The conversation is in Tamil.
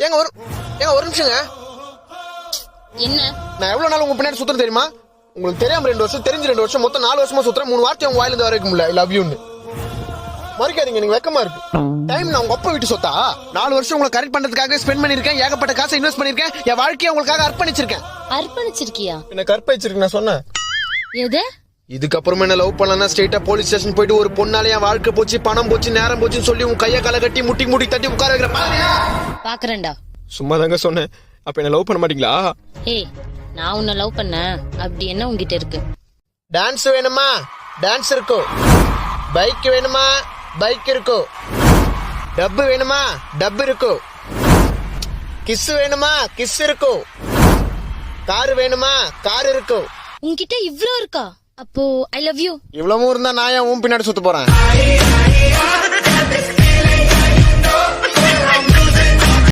ஒரு நிமிஷங்க. என்ன நான் எவ்வளவு நாள் உங்க பின்னாடி சுத்துறேன் தெரியுமா? உங்களுக்கு தெரியாம 2 வருஷம், தெரிஞ்சு 2 வருஷம், மொத்தம் 4 வருஷமா சுத்துறேன். 3 வார்த்தை உங்க வாயில இருந்து வர வைக்க முடியல. ஐ லவ் யூன்னு மறுக்காதீங்க. நீங்க வெக்கமா இருக்கு. டைம் நான் உங்க அப்பா வீட்டு சொத்தா? 4 வருஷம் உங்களை கரெக்ட் பண்றதுக்காக ஸ்பெண்ட் பண்ணிருக்கேன். ஏகப்பட்ட காசை இன்வெஸ்ட் பண்ணிருக்கேன். என் வாழ்க்கையை உங்களுக்காக அர்ப்பணிச்சிருக்கேன். அர்ப்பணிச்சிருக்கியா? என்ன கற்பழிச்சிருக்கு நான் சொன்னேன். எது? இதுக்கப்புறமா என்ன லவ் பண்ணலன்னா ஸ்ட்ரெயிட்டா போலீஸ் ஸ்டேஷன் போயிட்டு ஒரு பொண்ணால என் வாழ்க்கை போச்சு, பணம் போச்சு, நேரம் போச்சுன்னு சொல்லி உங்க கையை காலை கட்டி முட்டி தட்டி உட்கார வைக்கிற பாருங்க. பாக்குறேன்டா. சும்மா தாங்க சொன்னேன். அப்ப என்ன லவ் பண்ண மாட்டீங்களா? ஏய், நான் உன்னை லவ் பண்ண அப்படி என்ன உன்கிட்ட இருக்கு? டான்ஸ் வேணுமா? டான்ஸ் இருக்கோ. பைக் வேணுமா? பைக் இருக்கோ. டப்பு வேணுமா? டப்பு இருக்கோ. கிஸ் வேணுமா? கிஸ் இருக்கோ. கார் வேணுமா? கார் இருக்கோ. உன்கிட்ட இவ்ளோ இருக்கா? அப்போ ஐ லவ் யூ. இவ்வளவும் இருந்தா நான் ஏன் உன் பின்னாடி சுத்த போறேன்?